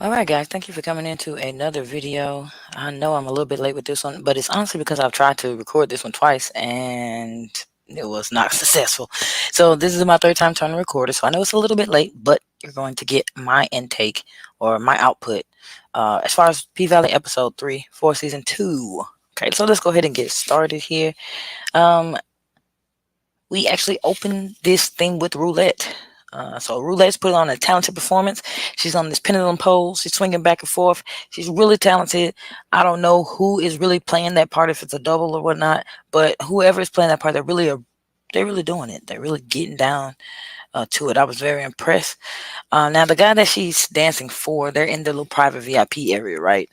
All right, guys, thank you for coming into another video. I know I'm a little bit late with this one, but it's honestly because I've tried to record this one twice and it was not successful. So this is my third time trying to record it, so I know it's a little bit late, but you're going to get my intake or my output as far as P-Valley episode 3 for season 2. Okay, so let's go ahead and get started here. Um, we actually opened this thing with Roulette. So Roulette's put on a talented performance. She's on this pendulum pole. She's swinging back and forth. She's really talented. I don't know who is really playing that part, if it's a double or whatnot, but whoever is playing that part, they're really doing it. They're really getting down to it. I was very impressed. Now the guy that she's dancing for, they're in the little private VIP area, right?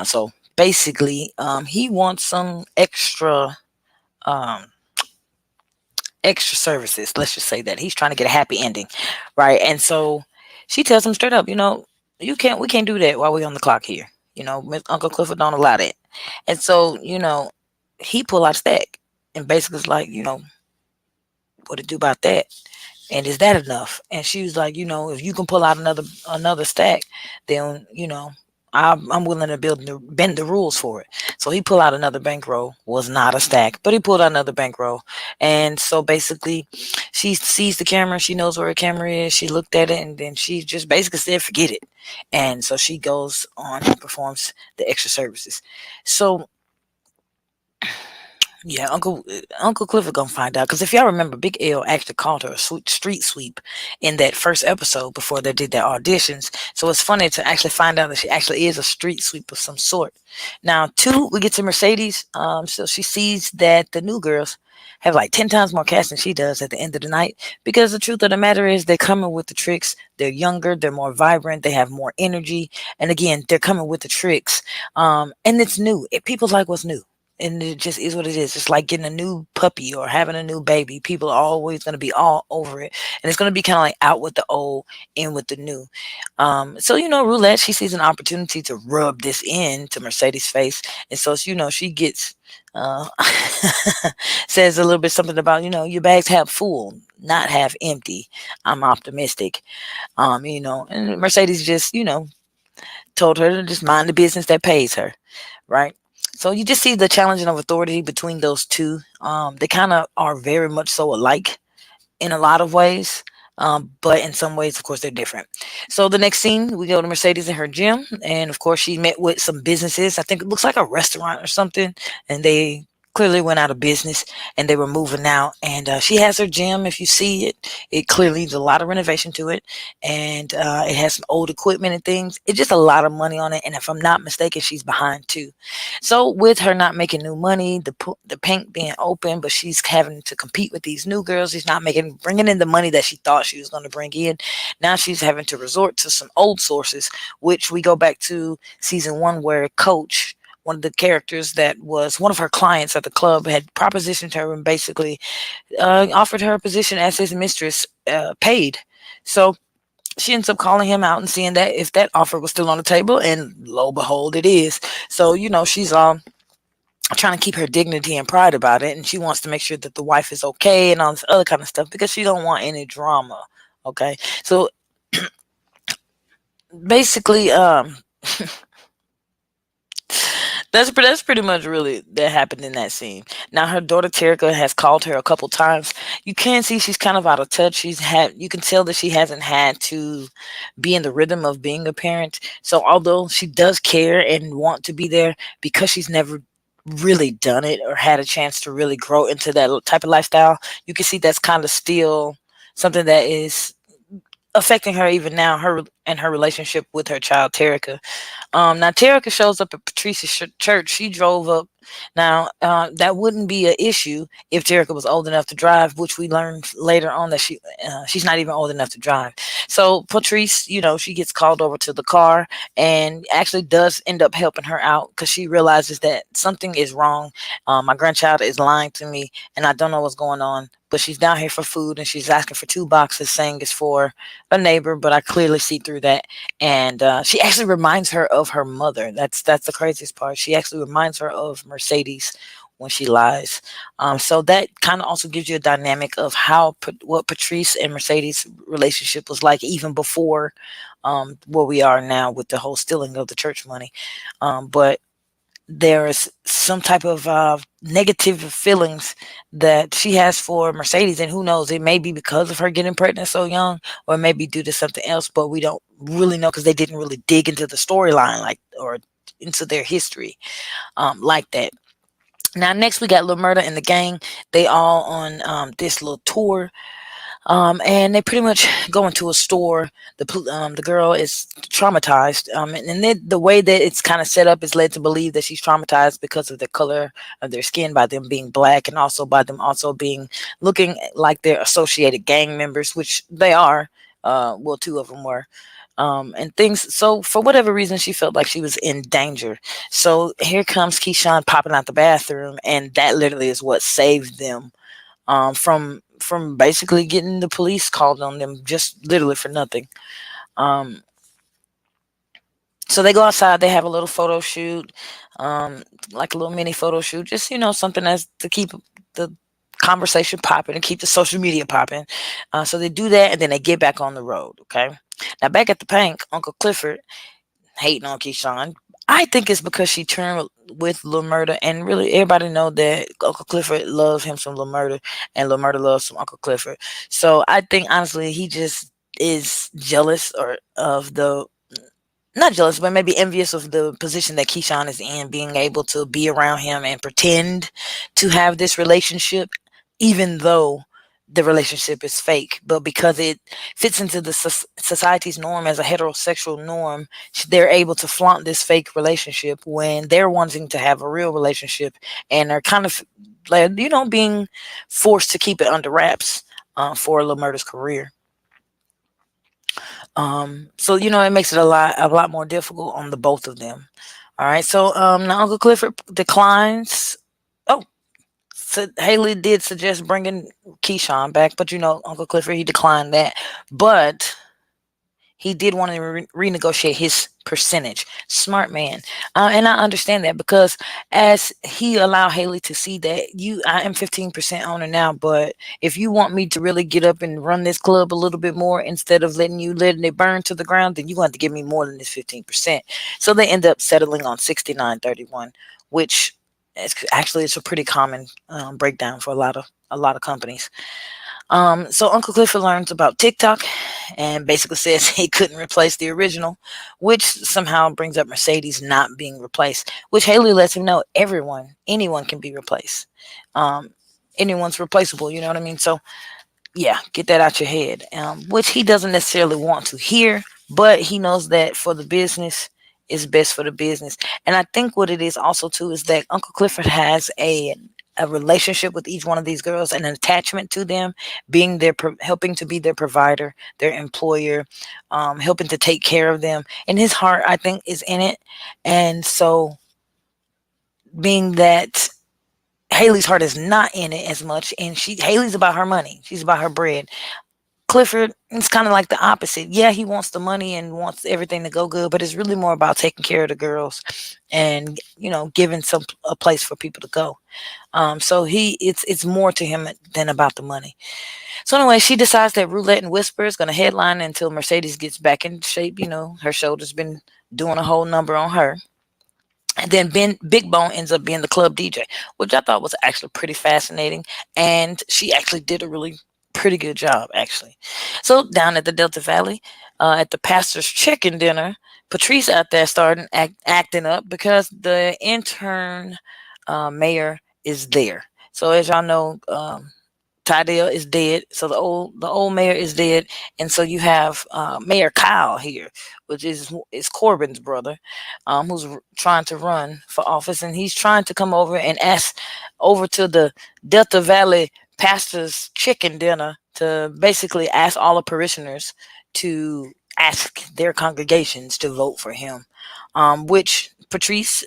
So basically, he wants some um, extra services. Let's just say that he's trying to get a happy ending, right? And so she tells him straight up, we can't do that while we're on the clock here. Uncle Clifford don't allow that. And so, he pull out a stack and basically is like, what to do about that? And is that enough? And she was like, if you can pull out another stack, then I'm willing to bend the rules for it. So he pulled out another bankroll. Was not a stack, but he pulled out another bankroll. And so basically, she sees the camera. She knows where her camera is. She looked at it, and then she just basically said, "Forget it." And so she goes on and performs the extra services. So yeah, Uncle Clifford gonna find out, because if y'all remember, Big L actually called her a street sweep in that first episode before they did their auditions. So it's funny to actually find out that she actually is a street sweep of some sort. Now, two, we get to Mercedes. So she sees that the new girls have like 10 times more cash than she does at the end of the night, because the truth of the matter is they're coming with the tricks. They're younger, they're more vibrant, they have more energy, and again, they're coming with the tricks. And it's new. People like what's new, and it just is what it is. It's like getting a new puppy or having a new baby. People are always going to be all over it, and it's going to be kind of like out with the old, in with the new. So Roulette, she sees an opportunity to rub this in to Mercedes' face, and so she gets uh, says a little bit something about your bag's half full, not half empty. I'm optimistic. And Mercedes just told her to just mind the business that pays her, right? So you just see the challenging of authority between those two. They kind of are very much so alike in a lot of ways, but in some ways, of course, they're different. So the next scene, we go to Mercedes in her gym, and of course, she met with some businesses. I think it looks like a restaurant or something, and they clearly went out of business and they were moving out. And she has her gym. If you see it, it clearly needs a lot of renovation to it, and it has some old equipment and things. It's just a lot of money on it, and if I'm not mistaken, she's behind too. So with her not making new money, the paint being open, but she's having to compete with these new girls. She's not bringing in the money that she thought she was going to bring in. Now she's having to resort to some old sources, which we go back to season 1, where Coach, one of the characters that was one of her clients at the club, had propositioned her and basically offered her a position as his mistress, paid. So she ends up calling him out and seeing that if that offer was still on the table, and lo behold, it is. So she's trying to keep her dignity and pride about it, and she wants to make sure that the wife is okay and all this other kind of stuff, because she don't want any drama. Okay, so basically, that's pretty much really that happened in that scene. Now her daughter Terica has called her a couple times. You can see she's kind of out of touch. You can tell that she hasn't had to be in the rhythm of being a parent. So although she does care and want to be there, because she's never really done it or had a chance to really grow into that type of lifestyle, you can see that's kind of still something that is affecting her even now, her relationship with her child Terica. Now Terica shows up at Patrice's church. She drove up. Now that wouldn't be an issue if Terica was old enough to drive, which we learned later on that she's not even old enough to drive. So Patrice, she gets called over to the car and actually does end up helping her out, because she realizes that something is wrong. My grandchild is lying to me, and I don't know what's going on. But she's down here for food, and she's asking for 2 boxes, saying it's for a neighbor. But I clearly see through that, and she actually reminds her of her mother. That's the craziest part. She actually reminds her of Mercedes when she lies. So that kind of also gives you a dynamic of what Patrice and Mercedes relationship was like even before where we are now with the whole stealing of the church money. But there is some type of negative feelings that she has for Mercedes, and who knows, it may be because of her getting pregnant so young, or maybe due to something else, but we don't really know because they didn't really dig into the storyline like or into their history like that. Now, next we got Lil Murda and the gang. They all on this little tour, and they pretty much go into a store. The girl is traumatized, and then the way that it's kind of set up is led to believe that she's traumatized because of the color of their skin, by them being black, and also by them also being looking like they're associated gang members, which they are. Well, two of them were. And things. So for whatever reason, she felt like she was in danger. So here comes Keyshawn popping out the bathroom, and that literally is what saved them from basically getting the police called on them just literally for nothing. Um, so they go outside. They have a little photo shoot, like a little mini photo shoot, just something that's to keep the conversation popping and keep the social media popping. So they do that, and then they get back on the road. Okay. Now back at the bank, Uncle Clifford hating on Keyshawn. I think it's because she turned with Lil Murda, and really everybody know that Uncle Clifford loves him some Lil Murda, and Lil Murda loves some Uncle Clifford. So I think honestly he just is jealous or of the not jealous, but maybe envious of the position that Keyshawn is in, being able to be around him and pretend to have this relationship, even though the relationship is fake. But because it fits into the society's norm as a heterosexual norm, they're able to flaunt this fake relationship when they're wanting to have a real relationship, and are kind of like, being forced to keep it under wraps for Lil Murda's career. So it makes it a lot more difficult on the both of them. All right. So now Uncle Clifford declines. Oh, so Haley did suggest bringing Keyshawn back, but Uncle Clifford, he declined that. But he did want to renegotiate his percentage. Smart man. And I understand that, because as he allowed Haley to see that I am 15% owner now, but if you want me to really get up and run this club a little bit more, instead of letting it burn to the ground, then you want to give me more than this 15%. So they end up settling on 69-31, which it's a pretty common breakdown for a lot of companies. So Uncle Clifford learns about TikTok and basically says he couldn't replace the original, which somehow brings up Mercedes not being replaced, which Haley lets him know anyone can be replaced. Um, Anyone's replaceable, you know what I mean? So yeah, get that out your head, which he doesn't necessarily want to hear, but he knows that for the business, is best for the business. And I think what it is also too is that Uncle Clifford has a relationship with each one of these girls, an attachment to them, being helping to be their provider, their employer, helping to take care of them. And his heart, I think, is in it. And so, being that Haley's heart is not in it as much, and Haley's about her money, she's about her bread. Clifford, it's kind of like the opposite. Yeah, he wants the money and wants everything to go good, but it's really more about taking care of the girls and giving a place for people to go. So it's more to him than about the money. So anyway, she decides that Roulette and Whisper is going to headline until Mercedes gets back in shape. Her shoulder's been doing a whole number on her. And then Big Bone ends up being the club DJ, which I thought was actually pretty fascinating. And she actually did a really pretty good job, actually. So down at the Delta Valley, at the pastor's chicken dinner, Patrice out there starting acting up because the intern mayor is there. So as y'all know, Tydale is dead, so the old mayor is dead, and so you have Mayor Kyle here, which is Corbin's brother, who's trying to run for office, and he's trying to come over and ask over to the Delta Valley pastor's chicken dinner to basically ask all the parishioners to ask their congregations to vote for him, which Patrice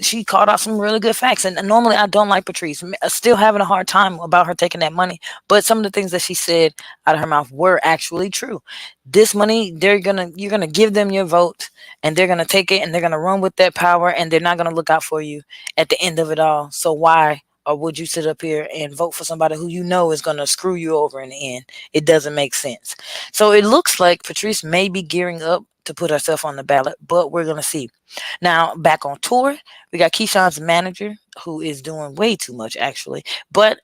she called out some really good facts. And normally I don't like Patrice. Still having a hard time about her taking that money, but some of the things that she said out of her mouth were actually true. This money, you're gonna give them your vote, and they're gonna take it, and they're gonna run with that power, and they're not gonna look out for you at the end of it all. So why? Or would you sit up here and vote for somebody who you know is going to screw you over in the end? It doesn't make sense. So it looks like Patrice may be gearing up to put herself on the ballot, but we're going to see. Now, back on tour, we got Keyshawn's manager, who is doing way too much, actually. But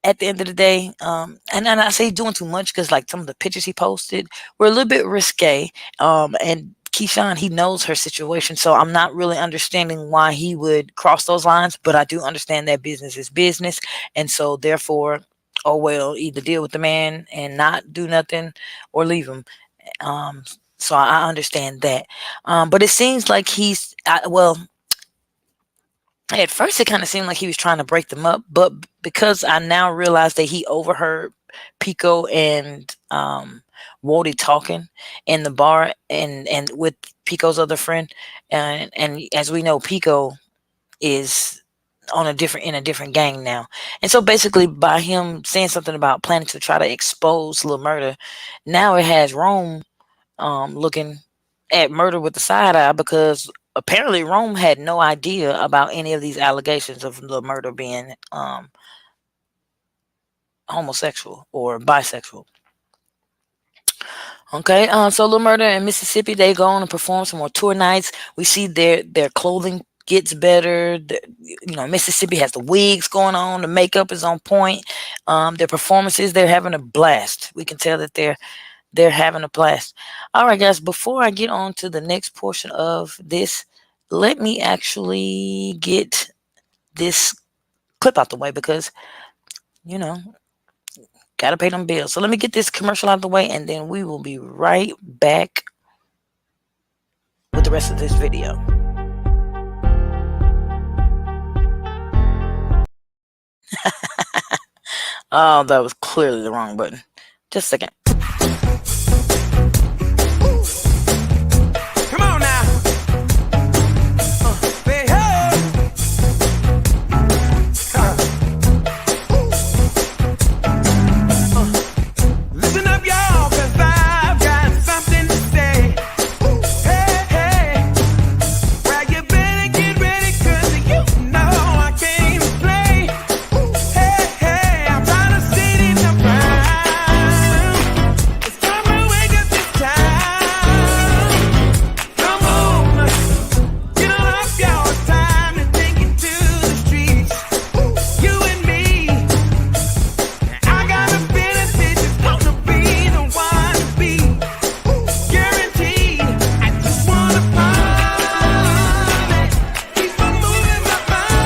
at the end of the day, and I say doing too much because like some of the pictures he posted were a little bit risque. And Keyshawn, he knows her situation, so I'm not really understanding why he would cross those lines. But I do understand that business is business, and so therefore, oh well, either deal with the man and not do nothing, or leave him. Um, so I understand that. But it seems like well, at first it kind of seemed like he was trying to break them up, but because I now realize that he overheard Pico and Wody talking in the bar, and with Pico's other friend, and as we know, Pico is in a different gang now. And so basically by him saying something about planning to try to expose Lil Murder, now it has Rome looking at Murder with the side eye, because apparently Rome had no idea about any of these allegations of the Murder being homosexual or bisexual. Okay, so Lil Murder in Mississippi, they go on and perform some more tour nights. We see their clothing gets better. Mississippi has the wigs going on, the makeup is on point. Their performances, they're having a blast. We can tell that they're having a blast. All right, guys, before I get on to the next portion of this, let me actually get this clip out the way, because, got to pay them bills. So let me get this commercial out the way, and then we will be right back with the rest of this video. Oh, that was clearly the wrong button. Just a second. Come on now. Listen up, y'all, 'cause I've got something to say. Hey, well, you better get ready, 'cause you know I came to play. Hey, I'm trying to sit in the ground. It's time to wake up this time. Come on, get on up, y'all. It's time to take it to the streets. You and me. I got a feeling this is gonna be the one to be. Guaranteed. I just wanna party. Keep on moving my body.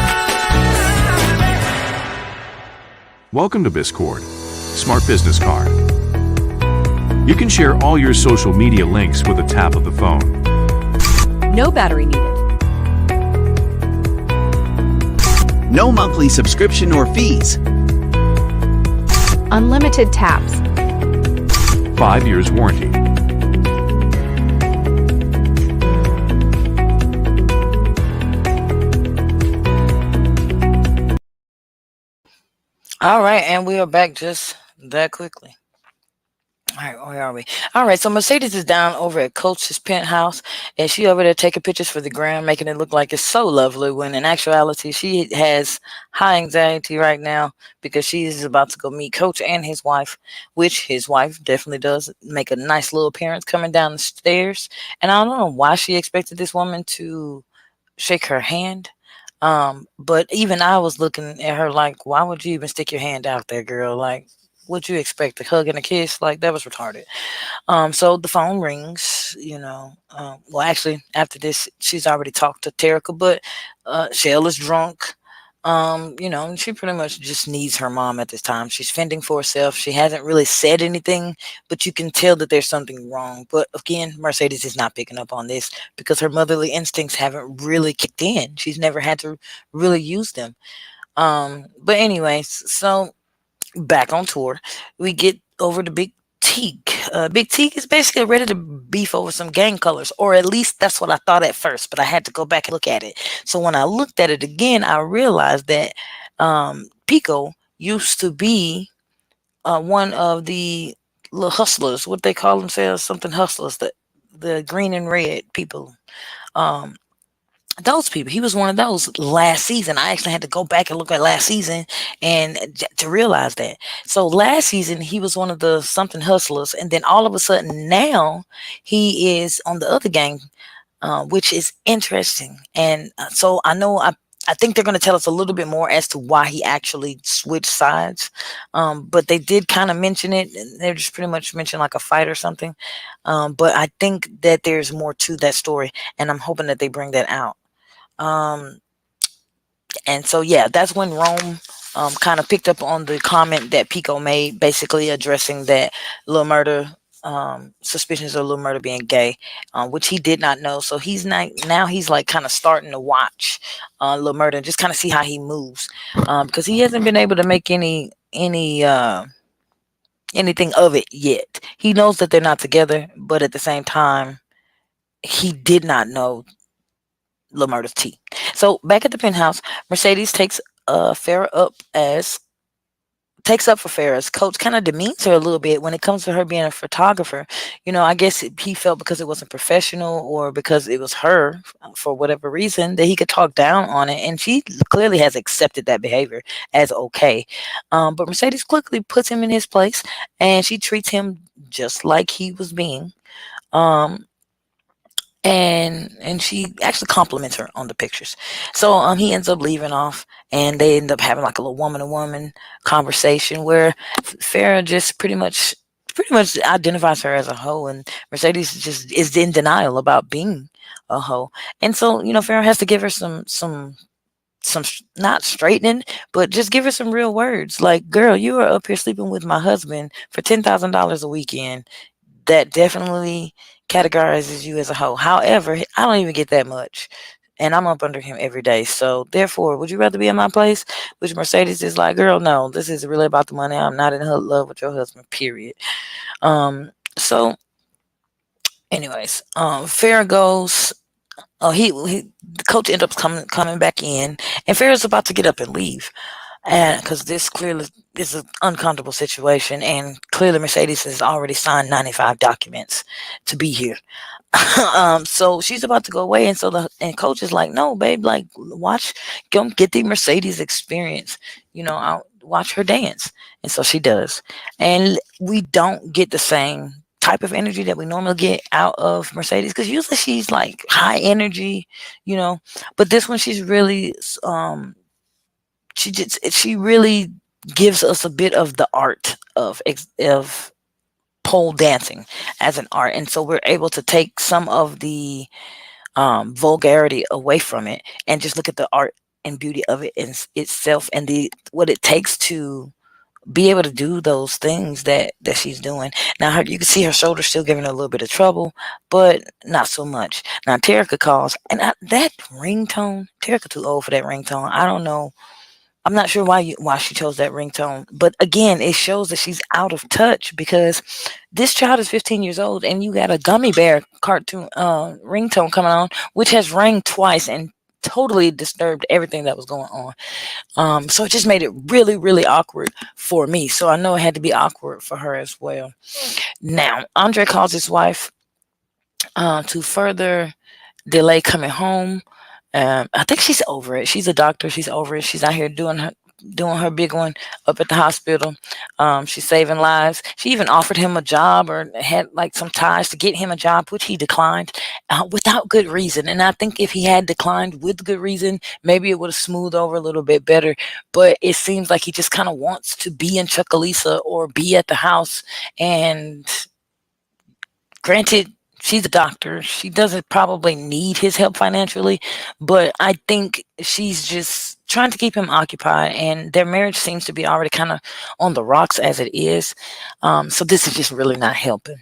Welcome to Biscord, Smart Business Card. You can share all your social media links with a tap of the phone. No battery needed. No monthly subscription or fees. Unlimited taps. 5 years warranty. All right, and we are back just that quickly. All right, where are we? All right, so Mercedes is down over at Coach's penthouse, and she over there taking pictures for the gram, making it look like it's so lovely, when in actuality she has high anxiety right now, because she is about to go meet Coach and his wife, which his wife definitely does make a nice little appearance coming down the stairs. And I don't know why she expected this woman to shake her hand. But even I was looking at her like, why would you even stick your hand out there, girl? Like, what'd you expect? A hug and a kiss? Like, that was retarded. So the phone rings, well, actually, after this, she's already talked to Terica, but Shell is drunk. She pretty much just needs her mom at this time. She's fending for herself. She hasn't really said anything, but you can tell that there's something wrong. But again, Mercedes is not picking up on this, because her motherly instincts haven't really kicked in. She's never had to really use them. But anyways, so back on tour, we get over to Big Teak. Big Teak is basically ready to beef over some gang colors, or at least that's what I thought at first, but I had to go back and look at it. So when I looked at it again, I realized that Pico used to be one of the little hustlers, what they call themselves, something hustlers, the green and red people. Um, those people. He was one of those last season. I actually had to go back and look at last season and to realize that. So last season he was one of the something hustlers, and then all of a sudden now he is on the other gang, which is interesting. And so I think they're going to tell us a little bit more as to why he actually switched sides. But they did kind of mention it. They're just pretty much mentioned like a fight or something. But I think that there's more to that story, and I'm hoping that they bring that out. Um, and so, yeah, that's when Rome kind of picked up on the comment that Pico made, basically addressing that Lil Murder, suspicions of Lil Murder being gay, which he did not know. So he's not, now he's like kind of starting to watch Lil Murder and just kind of see how he moves, because he hasn't been able to make anything of it yet. He knows that they're not together, but at the same time, he did not know Lil Murder's tea. So back at the penthouse, Mercedes takes Farrah up for Farrah's coach, kind of demeans her a little bit when it comes to her being a photographer. I guess he felt because it wasn't professional or because it was her for whatever reason that he could talk down on it, and she clearly has accepted that behavior as okay. But Mercedes quickly puts him in his place, and she treats him just like he was being. Um, and she actually compliments her on the pictures. So he ends up leaving off, and they end up having like a little woman-to-woman conversation where Farrah just pretty much identifies her as a hoe, and Mercedes just is in denial about being a hoe. And so Farrah has to give her some not straightening, but just give her some real words like, girl, you are up here sleeping with my husband for $10,000 a weekend. That definitely categorizes you as a hoe. However, I don't even get that much, and I'm up under him every day. So therefore, would you rather be in my place? Which Mercedes is like, girl, no, this is really about the money. I'm not in love with your husband, period. So anyways, Farrah goes, the coach ends up coming back in, and Farrah's about to get up and leave. And because this clearly is an uncomfortable situation, and clearly Mercedes has already signed 95 documents to be here. So she's about to go away, and so coach is like, no, babe, like go get the Mercedes experience. I'll watch her dance. And so she does. And we don't get the same type of energy that we normally get out of Mercedes, because usually she's like high energy, but this one she's really she really gives us a bit of the art of pole dancing as an art, and so we're able to take some of the vulgarity away from it and just look at the art and beauty of it in itself, and what it takes to be able to do those things that she's doing. Now you can see her shoulder still giving her a little bit of trouble, but not so much. Now Terica calls, and that ringtone, Terica too old for that ringtone. I don't know. I'm not sure why she chose that ringtone, but again, it shows that she's out of touch, because this child is 15 years old, and you got a gummy bear cartoon ringtone coming on, which has rang twice and totally disturbed everything that was going on. So it just made it really, really awkward for me. So I know it had to be awkward for her as well. Now, Andre calls his wife to further delay coming home. I think she's over it. She's a doctor. She's over it. She's out here doing her big one up at the hospital. She's saving lives. She even offered him a job, or had like some ties to get him a job, which he declined without good reason. And I think if he had declined with good reason, maybe it would have smoothed over a little bit better. But it seems like he just kind of wants to be in Chucalissa or be at the house. And granted, she's a doctor. She doesn't probably need his help financially, but I think she's just trying to keep him occupied, and their marriage seems to be already kind of on the rocks as it is. So this is just really not helping.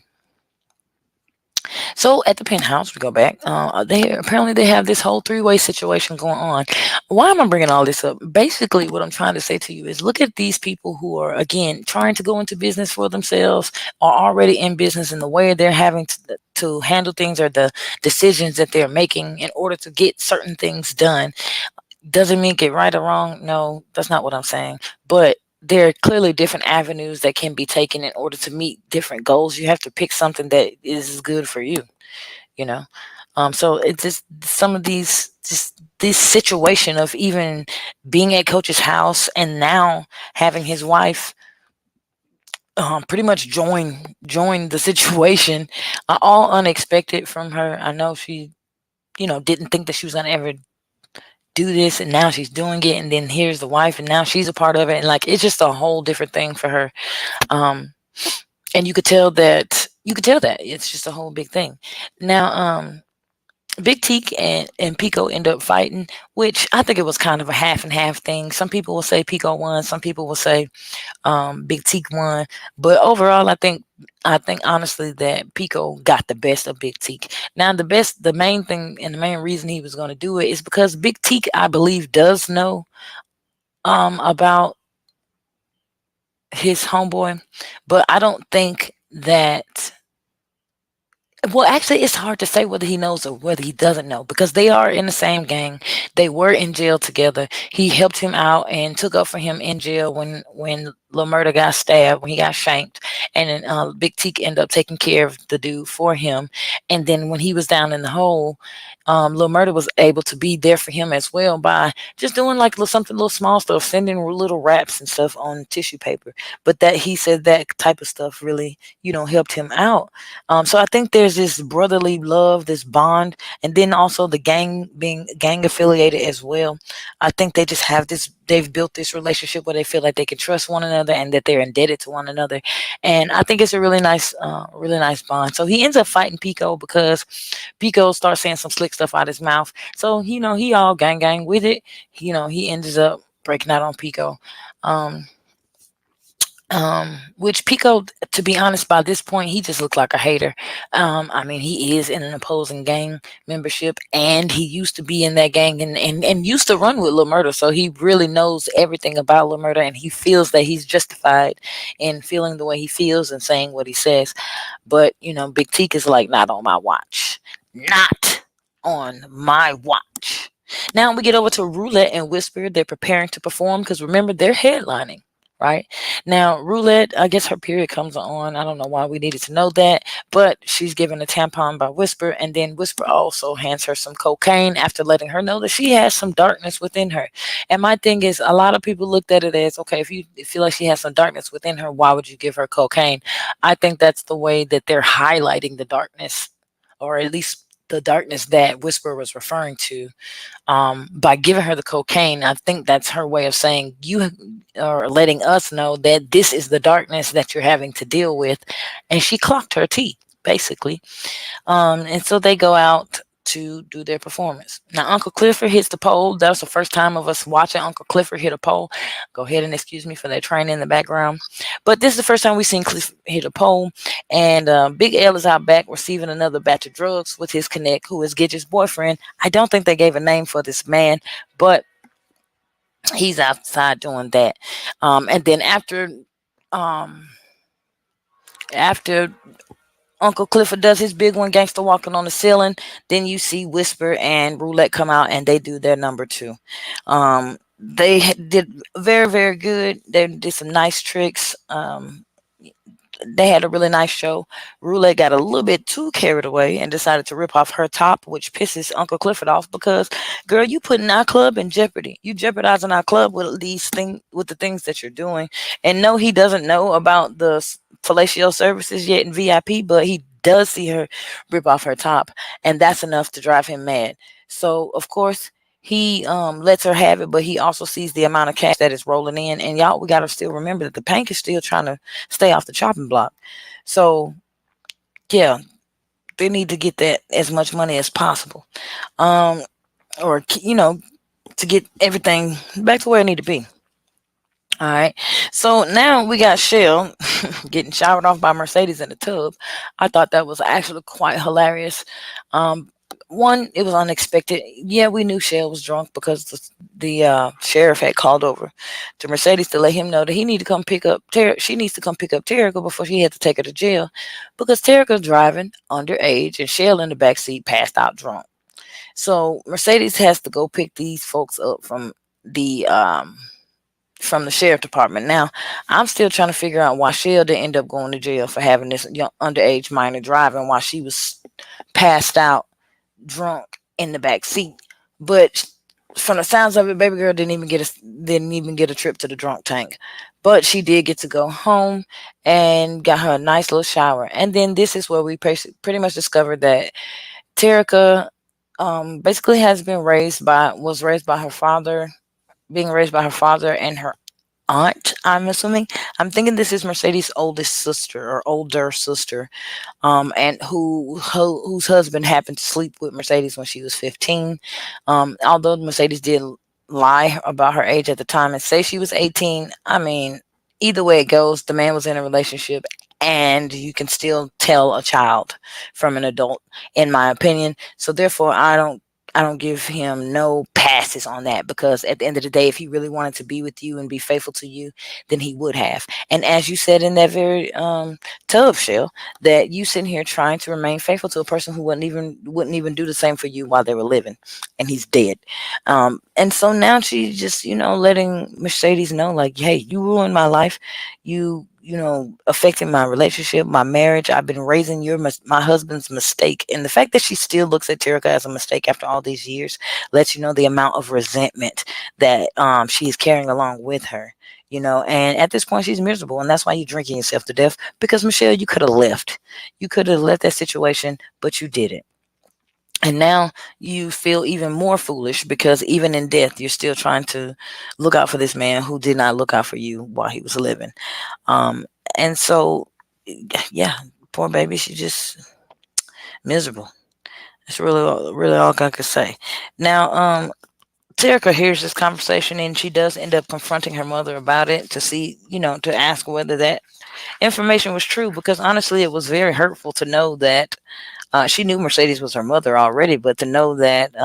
So at the penthouse, we go back. They apparently they have this whole three-way situation going on. Why am I bringing all this up? Basically, what I'm trying to say to you is look at these people who are again trying to go into business for themselves, are already in business, and the way they're having to handle things or the decisions that they're making in order to get certain things done. Doesn't mean get right or wrong. No, that's not what I'm saying. But there are clearly different avenues that can be taken in order to meet different goals. You have to pick something that is good for you, you know. So it's just some of these, just this situation of even being at Coach's house and now having his wife pretty much join the situation, all unexpected from her. I know she, didn't think that she was gonna ever do this, and now she's doing it, and then here's the wife and now she's a part of it, and like it's just a whole different thing for her. um and you could tell that it's just a whole big thing. Now Big Teak and Pico end up fighting, which I think it was kind of a half and half thing. Some people will say Pico won, some people will say Big Teak won, but overall I think honestly that Pico got the best of Big Teak. Now the main thing and the main reason he was going to do it is because Big Teak, I believe, does know about his homeboy, but I don't think that. Well, actually, it's hard to say whether he knows or whether he doesn't know because they are in the same gang. They were in jail together. He helped him out and took up for him in jail when Lil Murda got stabbed, when he got shanked, and then Big Teak ended up taking care of the dude for him. And then when he was down in the hole, Lil Murda was able to be there for him as well by just doing like something little small stuff, sending little raps and stuff on tissue paper. But that he said that type of stuff really, helped him out. So I think there's this brotherly love, this bond, and then also the gang being gang affiliated as well. I think they just have this. They've built this relationship where they feel like they can trust one another and that they're indebted to one another. And I think it's a really nice bond. So he ends up fighting Pico because Pico starts saying some slick stuff out his mouth. So he all gang with it. He ends up breaking out on Pico. Which Pico, to be honest, by this point, he just looked like a hater. I mean, he is in an opposing gang membership, and he used to be in that gang and used to run with Lil Murda, so he really knows everything about Lil Murda, and he feels that he's justified in feeling the way he feels and saying what he says. But, Big Teak is like, not on my watch. Not on my watch. Now we get over to Roulette and Whisper. They're preparing to perform because remember, they're headlining. Right now, Roulette, I guess her period comes on. I don't know why we needed to know that, but she's given a tampon by Whisper, and then Whisper also hands her some cocaine after letting her know that she has some darkness within her. And my thing is, a lot of people looked at it as, okay, if you feel like she has some darkness within her, why would you give her cocaine? I think that's the way that they're highlighting the darkness, or at least the darkness that Whisper was referring to, by giving her the cocaine. I think that's her way of saying, you are letting us know that this is the darkness that you're having to deal with. And she clocked her tea, basically. And so they go out to do their performance. Now, Uncle Clifford hits the pole. That was the first time of us watching Uncle Clifford hit a pole. Go ahead and excuse me for that train in the background. But this is the first time we've seen Clifford hit a pole. And Big L is out back receiving another batch of drugs with his connect, who is Gidget's boyfriend. I don't think they gave a name for this man, but he's outside doing that. And then after Uncle Clifford does his big one, Gangsta Walking on the Ceiling, then you see Whisper and Roulette come out and they do their number two. They did very, very good. They did some nice tricks. They had a really nice show. Roulette got a little bit too carried away and decided to rip off her top, which pisses Uncle Clifford off because, girl, you putting our club in jeopardy. You jeopardizing our club with the things that you're doing. And no, he doesn't know about the fellatio services yet in VIP, but he does see her rip off her top, and that's enough to drive him mad. So, of course, he lets her have it, but he also sees the amount of cash that is rolling in. And y'all, we got to still remember that the Pank is still trying to stay off the chopping block. So, yeah, they need to get that as much money as possible. Or, to get everything back to where it need to be. All right. So now we got Shell getting showered off by Mercedes in the tub. I thought that was actually quite hilarious. Um, One, it was unexpected. Yeah, we knew Shell was drunk because the sheriff had called over to Mercedes to let him know that he need to come pick up She needs to come pick up Terica before she had to take her to jail because Terica's driving underage and Shell in the back seat passed out drunk. So Mercedes has to go pick these folks up the um from the sheriff department. Now, I'm still trying to figure out why Shell didn't end up going to jail for having this young underage minor driving while she was passed out drunk in the back seat. But from the sounds of it, baby girl didn't even get a trip to the drunk tank. But she did get to go home and got her a nice little shower. And then this is where we pretty much discovered that Terica basically was raised by her father, being raised by her father and her aunt, I'm assuming. I'm thinking this is Mercedes' oldest sister or older sister, and whose husband happened to sleep with Mercedes when she was 15. Although Mercedes did lie about her age at the time and say she was 18, I mean, either way it goes, the man was in a relationship. And you can still tell a child from an adult, in my opinion. So therefore, I don't give him no passes on that because at the end of the day, if he really wanted to be with you and be faithful to you, then he would have. And as you said in that very tub, Shell, that you sitting here trying to remain faithful to a person who wouldn't even do the same for you while they were living, and he's dead. And so now she's just letting Mercedes know, like, hey, you ruined my life. You affecting my relationship, my marriage. I've been raising my husband's mistake. And the fact that she still looks at Terica as a mistake after all these years lets you know the amount of resentment that she is carrying along with her. And at this point she's miserable, and that's why you're drinking yourself to death. Because Michelle, you could have left. You could have left that situation, but you didn't. And now you feel even more foolish because even in death, you're still trying to look out for this man who did not look out for you while he was living. Um, and so, yeah, poor baby, she just miserable. That's really all I could say. Now, Terica hears this conversation and she does end up confronting her mother about it to see, to ask whether that information was true, because honestly, it was very hurtful to know that she knew Mercedes was her mother already, but to know that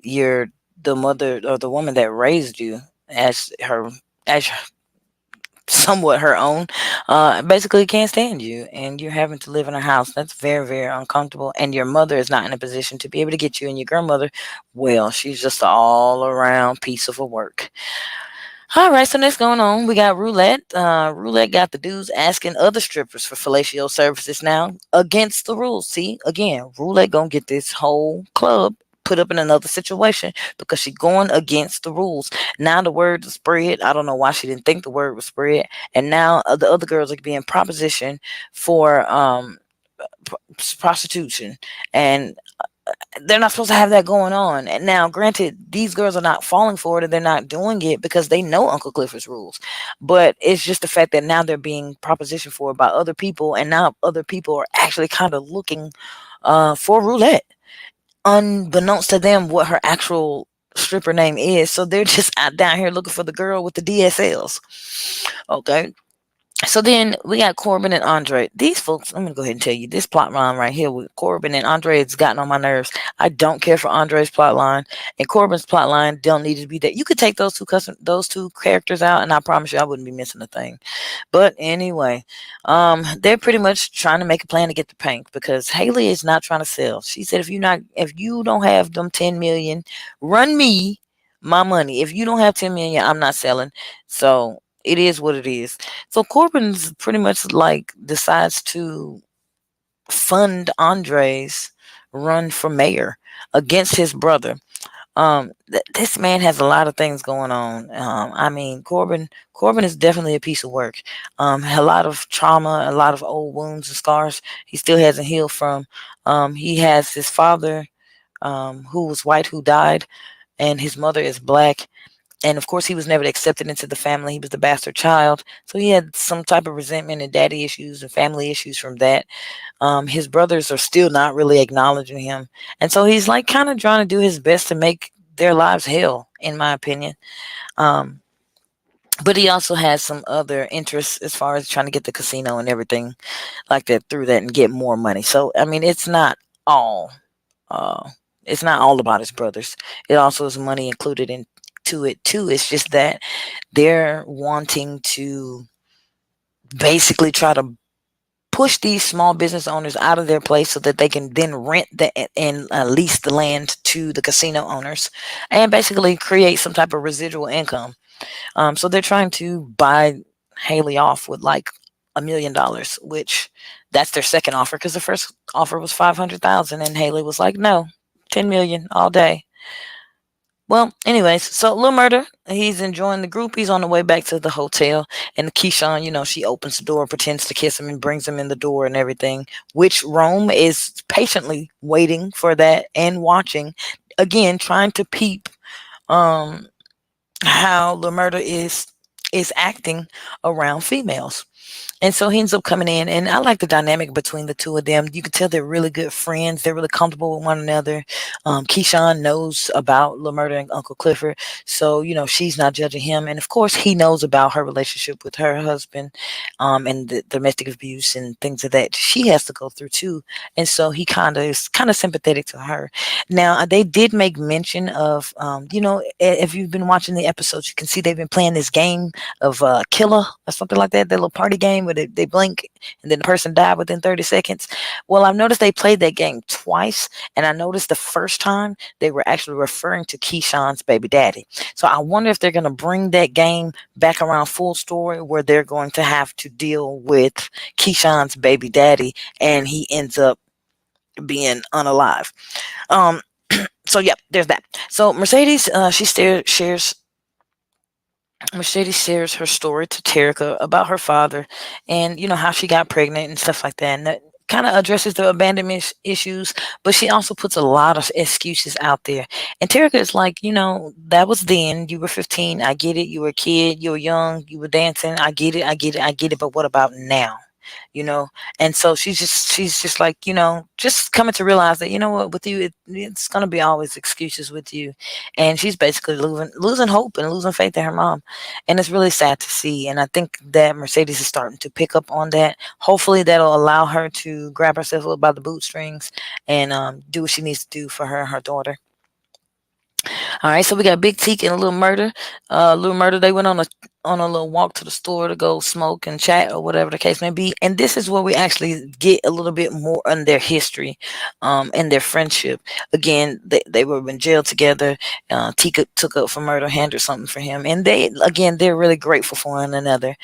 you're the mother or the woman that raised you as somewhat her own, basically can't stand you, and you're having to live in a house that's very, very uncomfortable, and your mother is not in a position to be able to get you, and your grandmother, well, she's just an all around piece of a work. All right, so next going on, we got Roulette. Roulette got the dudes asking other strippers for fellatio services now against the rules. See, again, Roulette gonna get this whole club put up in another situation because she going against the rules. Now the word is spread. I don't know why she didn't think the word was spread. And now the other girls are being propositioned for prostitution. And they're not supposed to have that going on. And now, granted, these girls are not falling for it and they're not doing it because they know Uncle Clifford's rules. But it's just the fact that now they're being propositioned for by other people, and now other people are actually kind of looking for Roulette, unbeknownst to them what her actual stripper name is. So they're just out down here looking for the girl with the DSLs. Okay. So then we got Corbin and Andre. These folks, I'm going to go ahead and tell you, this plot line right here with Corbin and Andre has gotten on my nerves. I don't care for Andre's plot line, and Corbin's plot line don't need to be there. You could take those two characters out, and I promise you I wouldn't be missing a thing. But anyway, they're pretty much trying to make a plan to get the Pink because Haley is not trying to sell. She said, if you don't have them 10 million, run me my money. If you don't have 10 million, I'm not selling. So it is what it is. So Corbin's pretty much like decides to fund Andre's run for mayor against his brother. This man has a lot of things going on. I mean, Corbin is definitely a piece of work. A lot of trauma, a lot of old wounds and scars he still hasn't healed from. He has his father, who was white, who died, and his mother is black. And of course, he was never accepted into the family. He was the bastard child. So he had some type of resentment and daddy issues and family issues from that. His brothers are still not really acknowledging him. And so he's like kind of trying to do his best to make their lives hell, in my opinion. But he also has some other interests as far as trying to get the casino and everything like that through that and get more money. So I mean, all uh, it's not all about his brothers. It also is money included into it too. It's just that they're wanting to basically try to push these small business owners out of their place so that they can then rent and lease the land to the casino owners and basically create some type of residual income. So they're trying to buy Haley off with like $1 million, which that's their second offer because the first offer was 500,000, and Haley was like, "No, 10 million all day." Well, anyways, so Lil Murder, he's enjoying the group. He's on the way back to the hotel, and Keyshawn, she opens the door, pretends to kiss him, and brings him in the door and everything. Which Rome is patiently waiting for that and watching, again, trying to peep um how Lil Murder is acting around females. And so he ends up coming in, and I like the dynamic between the two of them. You can tell they're really good friends. They're really comfortable with one another. Keyshawn knows about Lil Murder and Uncle Clifford, so she's not judging him. And of course, he knows about her relationship with her husband, and the domestic abuse and things of that she has to go through too. And so he kind of sympathetic to her. Now they did make mention of, if you've been watching the episodes, you can see they've been playing this game of Killer or something like that little party game where they blink and then the person died within 30 seconds. Well, I've noticed they played that game twice, and I noticed the first time they were actually referring to Keyshawn's baby daddy. So I wonder if they're going to bring that game back around full story where they're going to have to deal with Keyshawn's baby daddy and he ends up being unalive. Um, so yeah, there's that. So Mercedes shares her story to Terica about her father and how she got pregnant and stuff like that. And that kind of addresses the abandonment issues, but she also puts a lot of excuses out there. And Terica is like, that was then. You were 15. I get it. You were a kid. You were young. You were dancing. I get it. I get it. I get it. But what about now? you know and so she's just like, just coming to realize that, what, with you, it's going to be always excuses with you. And she's basically losing hope and losing faith in her mom, and it's really sad to see. And I think that Mercedes is starting to pick up on that. Hopefully that'll allow her to grab herself up by the bootstrings and do what she needs to do for her and her daughter. All right, so we got Big Teak and Little Murder. Little Murder, they went on a little walk to the store to go smoke and chat or whatever the case may be. And this is where we actually get a little bit more on their history, and their friendship. Again, they were in jail together. Tika took up for murder, handled something for him, and they're really grateful for one another.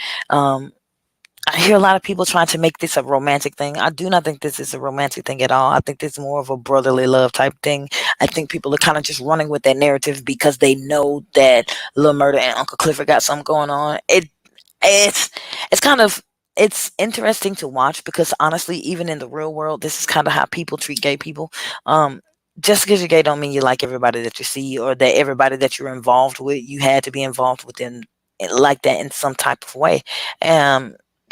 I hear a lot of people trying to make this a romantic thing. I do not think this is a romantic thing at all. I think this is more of a brotherly love type thing. I think people are kind of just running with that narrative because they know that Lil Murder and Uncle Clifford got something going on. It's it's kind of it's interesting to watch because honestly, even in the real world, this is kind of how people treat gay people. Just because you're gay don't mean you like everybody that you see, or that everybody that you're involved with, you had to be involved with in like that in some type of way.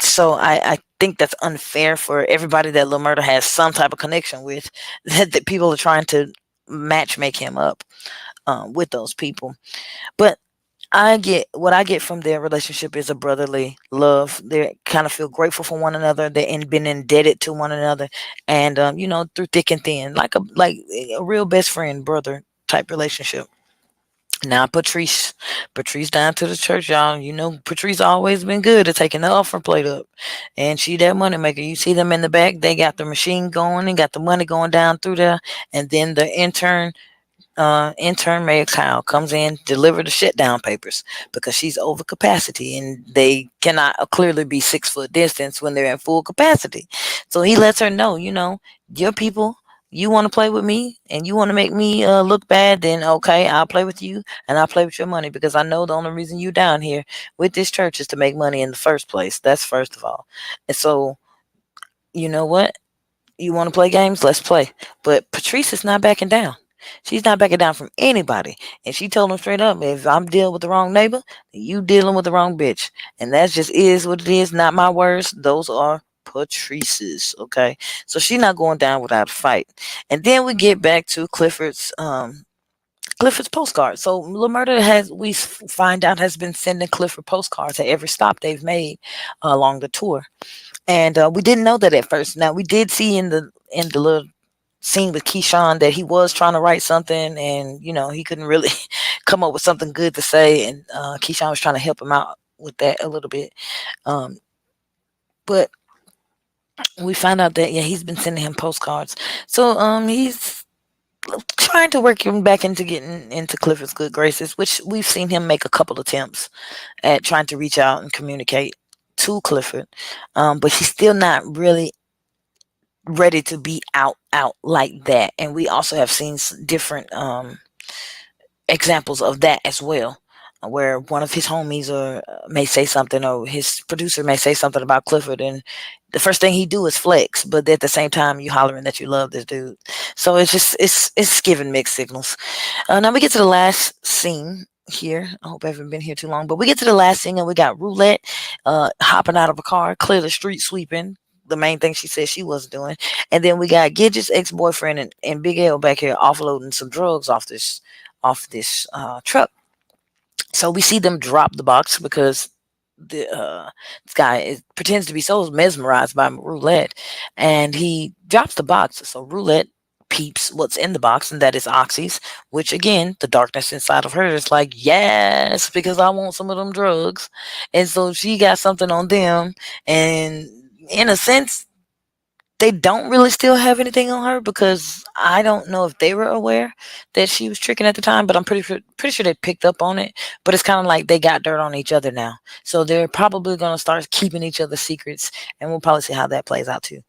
So I think that's unfair for everybody that Lil Murder has some type of connection with, that people are trying to match make him up with those people. But what I get from their relationship is a brotherly love. They kind of feel grateful for one another. They've been indebted to one another, and through thick and thin, like a real best friend brother type relationship. Now Patrice down to the church, y'all. Patrice always been good at taking the offering plate up, and she that money maker. You see them in the back; they got the machine going and got the money going down through there. And then the intern Mayor Kyle comes in, deliver the shutdown papers because she's over capacity, and they cannot clearly be 6 foot distance when they're in full capacity. So he lets her know, your people. You want to play with me and you want to make me look bad, then okay, I'll play with you and I'll play with your money, because I know the only reason you down here with this church is to make money in the first place. That's first of all. And so, you know what? You want to play games? Let's play. But Patrice is not backing down. She's not backing down from anybody. And she told him straight up, if I'm dealing with the wrong neighbor, then you dealing with the wrong bitch. And that just is what it is. Not my words. Those are Patrice's. Okay. So she's not going down without a fight. And then we get back to Clifford's Clifford's postcards. So LaMurda find out, has been sending Clifford postcards at every stop they've made along the tour. And we didn't know that at first. Now we did see in the little scene with Keyshawn that he was trying to write something, and he couldn't really come up with something good to say, and Keyshawn was trying to help him out with that a little bit. But we find out that he's been sending him postcards. So he's trying to work him back into getting into Clifford's good graces, which we've seen him make a couple attempts at trying to reach out and communicate to Clifford, but he's still not really ready to be out like that. And we also have seen different examples of that as well, where one of his homies may say something, or his producer may say something about Clifford, and the first thing he do is flex, but at the same time you hollering that you love this dude. So it's giving mixed signals. Now we get to the last scene here. I hope I haven't been here too long, but we get to the last scene, and we got Roulette hopping out of a car, clearly street sweeping, the main thing she said she was doing. And then we got Gidget's ex-boyfriend and Big L back here offloading some drugs off this truck. So we see them drop the box because this guy pretends to be so mesmerized by Roulette, and he drops the box. So Roulette peeps what's in the box, and that is oxys, which again, the darkness inside of her is like, yes, because I want some of them drugs. And so she got something on them, and in a sense, they don't really still have anything on her, because I don't know if they were aware that she was tricking at the time, but I'm pretty sure they picked up on it. But it's kind of like they got dirt on each other now, so they're probably going to start keeping each other's secrets, and we'll probably see how that plays out too.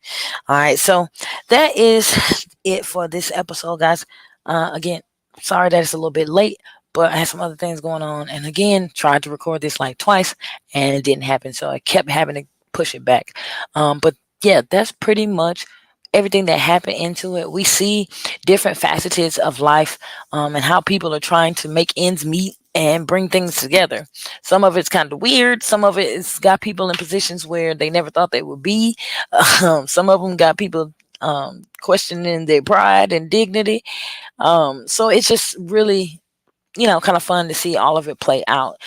All right, so that is it for this episode, guys. Again, sorry that it's a little bit late, but I had some other things going on, and again, tried to record this like twice, and it didn't happen, so I kept having to push it back. But yeah, that's pretty much everything that happened into it. We see different facets of life, and how people are trying to make ends meet and bring things together. Some of it's kind of weird. Some of it's got people in positions where they never thought they would be. Some of them got people questioning their pride and dignity. So it's just really, kind of fun to see all of it play out.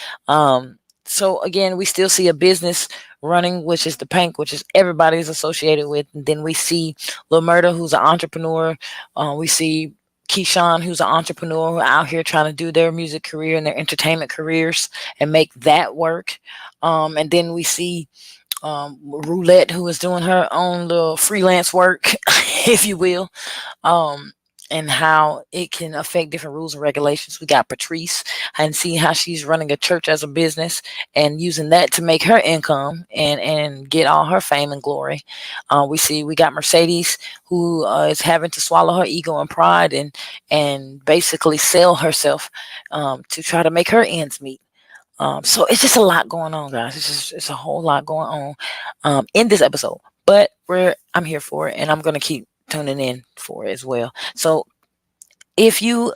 So again, we still see a business running, which is the Pank, which is everybody's associated with. And then we see LaMurda, who's an entrepreneur. We see Keyshawn, who's an entrepreneur, who are out here trying to do their music career and their entertainment careers and make that work. And then we see Roulette, who is doing her own little freelance work, if you will. And how it can affect different rules and regulations. We got Patrice, and see how she's running a church as a business and using that to make her income and get all her fame and glory. We got Mercedes, who is having to swallow her ego and pride and basically sell herself to try to make her ends meet. So it's just a lot going on, guys. It's a whole lot going on in this episode. But I'm here for it, and I'm going to keep tuning in for it as well. So if you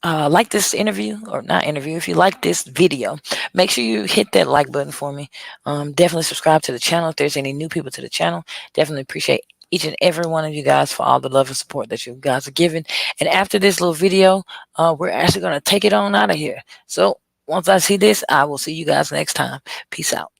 like this interview, or not interview, if you like this video, make sure you hit that like button for me. Definitely subscribe to the channel if there's any new people to the channel. Definitely appreciate each and every one of you guys for all the love and support that you guys are giving. And after this little video, we're actually going to take it on out of here. So once I see this, I will see you guys next time. Peace out.